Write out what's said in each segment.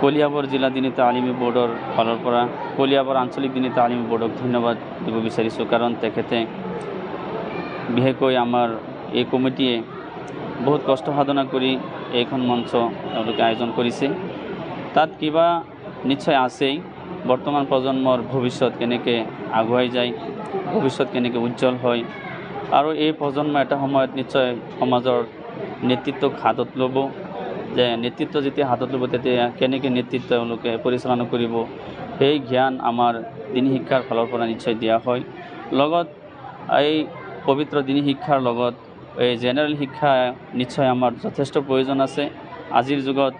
কলিয়াবৰ জিলা দিনী তালিমী বোৰ্ডৰ ফালৰ পৰা কলিয়াবৰ আঞ্চলিক দিনী তালিমী বোৰ্ডক ধন্যবাদ দিব বিচাৰিছোঁ, কাৰণ তেখেতে বিশেষকৈ আমাৰ এই কমিটিয়ে বহুত কষ্ট সাধনা কৰি এইখন মঞ্চ তেওঁলোকে আয়োজন কৰিছে। তাত কিবা নিশ্চয় আছেই, বৰ্তমান প্ৰজন্মৰ ভৱিষ্যত কেনেকৈ আগুৱাই যায়, ভৱিষ্যত কেনেকৈ উজ্জ্বল হয়, আৰু এই প্ৰজন্ম এটা সময়ত নিশ্চয় সমাজৰ নেতৃত্বক হাতত ল'ব। যে নেতৃত্ব যেতিয়া হাতত ল'ব তেতিয়া কেনেকৈ নেতৃত্ব তেওঁলোকে পৰিচালনা কৰিব, সেই জ্ঞান আমাৰ দিনী শিক্ষাৰ ফালৰ পৰা নিশ্চয় দিয়া হয়। লগত এই পবিত্ৰ দিনী শিক্ষাৰ লগত এই জেনেৰেল শিক্ষা নিশ্চয় আমাৰ যথেষ্ট প্ৰয়োজন আছে। আজিৰ যুগত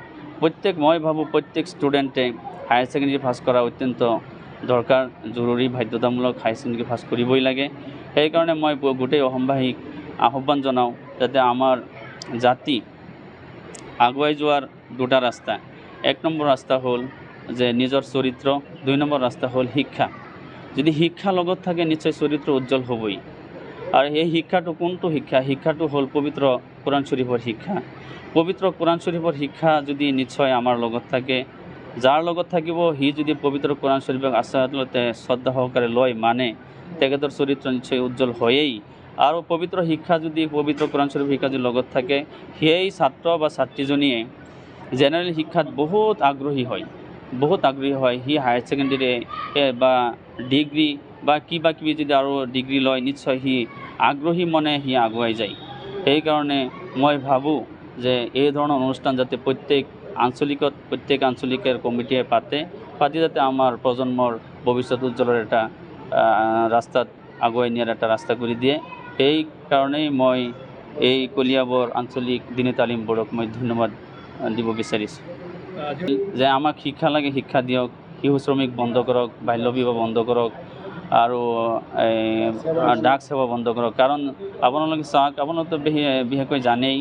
মই ভাবোঁ প্ৰত্যেক ষ্টুডেণ্টে হায়াৰ ছেকেণ্ডেৰী পাছ কৰা অত্যন্ত দৰকাৰ, জৰুৰী, বাধ্যতামূলক হায়াৰ ছেকেণ্ডেৰী পাছ কৰিবই লাগে। সেইকাৰণে মই গোটেই অসমবাসীক আহ্বান জনাওঁ যাতে আমাৰ জাতি আগুৱাই যোৱাৰ দুটা ৰাস্তা। এক নম্বৰ ৰাস্তা হ'ল যে নিজৰ চৰিত্ৰ, 2 নম্বৰ ৰাস্তা হ'ল শিক্ষা। যদি শিক্ষা লগত থাকে নিশ্চয় চৰিত্ৰ উজ্জ্বল হ'বই। আৰু এই শিক্ষাটো কোনটো শিক্ষা? শিক্ষাটো হ'ল পবিত্ৰ কোৰাণ শ্বৰীফৰ শিক্ষা। পবিত্ৰ কোৰাণ শ্বৰীফৰ শিক্ষা যদি নিশ্চয় আমাৰ লগত থাকে, যাৰ লগত থাকিব সি যদি পবিত্ৰ কোৰাণ শ্বৰীফক আচলতে শ্ৰদ্ধা সহকাৰে লয়, মানে তেখেতৰ চৰিত্ৰ নিশ্চয় উজ্জ্বল হয়েই। আৰু পবিত্ৰ শিক্ষা যদি পবিত্ৰ কোৰাণ শ্বৰীফ শিক্ষা যদি লগত থাকে, সেই ছাত্ৰ বা ছাত্ৰীজনীয়ে জেনেৰেল শিক্ষাত বহুত আগ্ৰহী হয়। সি হায়াৰ ছেকেণ্ডেৰী বা ডিগ্ৰী বা কিবা কিবি যদি আৰু ডিগ্ৰী লয়, নিশ্চয় সি আগ্ৰহী মনে সি আগুৱাই যায়। সেইকাৰণে মই ভাবোঁ যে এই ধৰণৰ অনুষ্ঠান যাতে প্ৰত্যেক আঞ্চলিকৰ কমিটিয়ে পাতি যাতে আমাৰ প্ৰজন্মৰ ভৱিষ্যত উজ্জ্বলৰ এটা ৰাস্তাত আগুৱাই নিয়াৰ এটা ৰাস্তা কৰি দিয়ে। এই কাৰণেই মই এই কলিয়াবৰ আঞ্চলিক দিনী তালিম বোৰ্ডক মই ধন্যবাদ দিব বিচাৰিছোঁ যে আমাক শিক্ষা লাগে, শিক্ষা দিয়ক, শিশু শ্ৰমিক বন্ধ কৰক, বাল্য বিবাহ বন্ধ কৰক, আৰু ডাক সেৱা বন্ধ কৰক। কাৰণ আপোনালোকে চাওক, আপোনালোকে বিশেষকৈ জানেই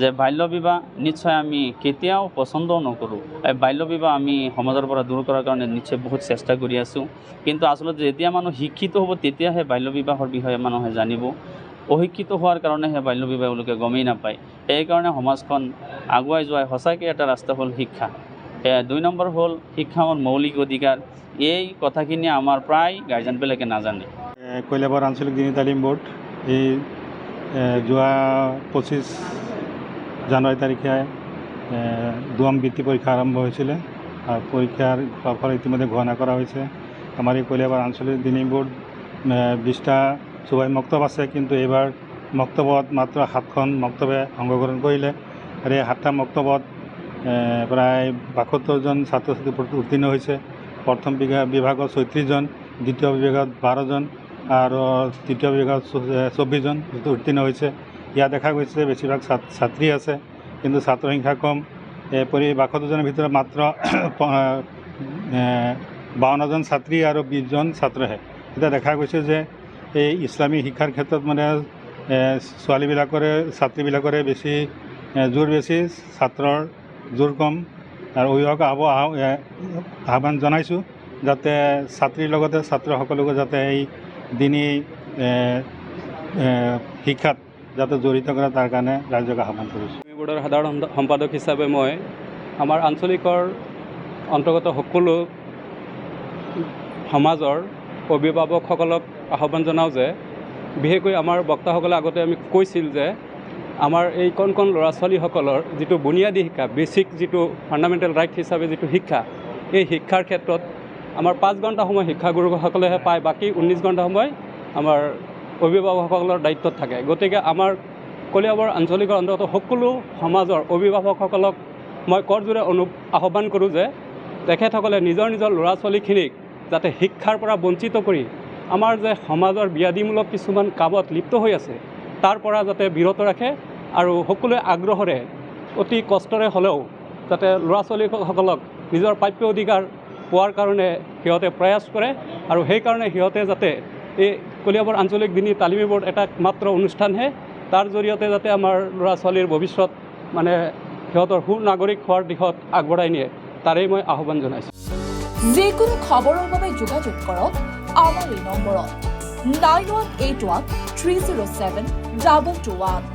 যে বাল্য বিবাহ নিশ্চয় আমি কেতিয়াও পচন্দও নকৰোঁ। এই বাল্য বিবাহ আমি সমাজৰ পৰা দূৰ কৰাৰ কাৰণে নিশ্চয় বহুত চেষ্টা কৰি আছোঁ। কিন্তু আচলতে যেতিয়া মানুহ শিক্ষিত হ'ব তেতিয়াহে বাল্য বিবাহৰ বিষয়ে মানুহে জানিব। অশিক্ষিত হোৱাৰ কাৰণেহে বাল্য বিবাহ তেওঁলোকে গমেই নাপায়। সেইকাৰণে সমাজখন আগুৱাই যোৱাৰ সঁচাকৈ এটা ৰাস্তা হ'ল শিক্ষা। 2 নম্বৰ হ'ল শিক্ষা হ'ল মৌলিক অধিকাৰ। এই কথাখিনি আমাৰ প্ৰায় গাৰ্জেনবিলাকে নাজানে। কলিয়াবৰ আঞ্চলিক দিনী তালিম বোৰ্ড এই যোৱা 25 জানুৱাৰী তাৰিখে দুৱাম বৃত্তি পৰীক্ষা আৰম্ভ হৈছিলে, আৰু পৰীক্ষাৰ ফলাফল ইতিমধ্যে ঘোষণা কৰা হৈছে। আমাৰ এই কলিয়াবৰ আঞ্চলিক দিনী বোৰ্ড 20টা চুবাই মক্তব আছে, কিন্তু এইবাৰ মক্তবত মাত্ৰ 7খন মক্তবে অংশগ্ৰহণ কৰিলে। আৰু এই 7টা মক্তবত প্ৰায় 72জন ছাত্ৰ ছাত্ৰী উত্তীৰ্ণ হৈছে। প্ৰথম বিভাগত 36 জন, দ্বিতীয় বিভাগত 12 জন, আৰু তৃতীয় বিভাগত 24 জন উত্তীৰ্ণ হৈছে। ইয়াত দেখা গৈছে বেছিভাগ ছাত্ৰী আছে, কিন্তু ছাত্ৰ সংখ্যা কম। 72 জনৰ ভিতৰত মাত্ৰ 52 জন ছাত্ৰী আৰু 20 জন ছাত্ৰহে। এতিয়া দেখা গৈছে যে এই ইছলামী শিক্ষাৰ ক্ষেত্ৰত মানে ছাত্ৰীবিলাকৰে বেছি জোৰ বেছি, ছাত্ৰৰ জোৰ কম। আৰু অভিভাৱক আহ্বান জনাইছোঁ যাতে ছাত্ৰীৰ লগতে ছাত্ৰসকলকো যাতে এই দিনী শিক্ষাত যাতে জড়িত কৰে, তাৰ কাৰণে ৰাইজক আহ্বান কৰিছোঁ। বোৰ্ডৰ সাধাৰণ সম্পাদক হিচাপে মই আমাৰ আঞ্চলিকৰ অন্তৰ্গত সকলো সমাজৰ অভিভাৱকসকলক আহ্বান জনাওঁ যে বিশেষকৈ আমাৰ বক্তাসকলে আগতে আমি কৈছিল যে আমাৰ এই কণ ল'ৰা ছোৱালীসকলৰ যিটো বুনিয়াদী শিক্ষা, বেছিক যিটো ফাণ্ডামেণ্টেল ৰাইট হিচাপে যিটো শিক্ষা, এই শিক্ষাৰ ক্ষেত্ৰত আমাৰ 5 ঘণ্টা সময় শিক্ষাগুৰুসকলেহে পায়, বাকী 19 ঘণ্টা সময় আমাৰ অভিভাৱকসকলৰ দায়িত্বত থাকে। গতিকে আমাৰ কলিয়াবৰ আঞ্চলিকৰ অন্তৰ্গত সকলো সমাজৰ অভিভাৱকসকলক মই কৰজোৰে আহ্বান কৰোঁ যে তেখেতসকলে নিজৰ ল'ৰা ছোৱালীখিনিক যাতে শিক্ষাৰ পৰা বঞ্চিত কৰি আমাৰ যে সমাজৰ ব্যাধিমূলক কিছুমান কামত লিপ্ত হৈ আছে তাৰ পৰা যাতে বিৰত ৰাখে, আৰু সকলোৱে আগ্ৰহেৰে অতি কষ্টৰে হ'লেও যাতে ল'ৰা ছোৱালীসকলক নিজৰ প্ৰাপ্য অধিকাৰ পোৱাৰ কাৰণে সিহঁতে প্ৰয়াস কৰে। আৰু সেইকাৰণে সিহঁতে যাতে এই কলিয়াবৰ আঞ্চলিক দিনী তালিমী বোৰ্ড এটা মাত্ৰ অনুষ্ঠানহে, তাৰ জৰিয়তে যাতে আমাৰ ল'ৰা ছোৱালীৰ ভৱিষ্যত মানে সিহঁতৰ সুনাগৰিক হোৱাৰ দিশত আগবঢ়াই নিয়ে, তাৰেই মই আহ্বান জনাইছোঁ। যিকোনো খবৰৰ বাবে যোগাযোগ কৰক আমাৰ এই নম্বৰত 9181 307 221।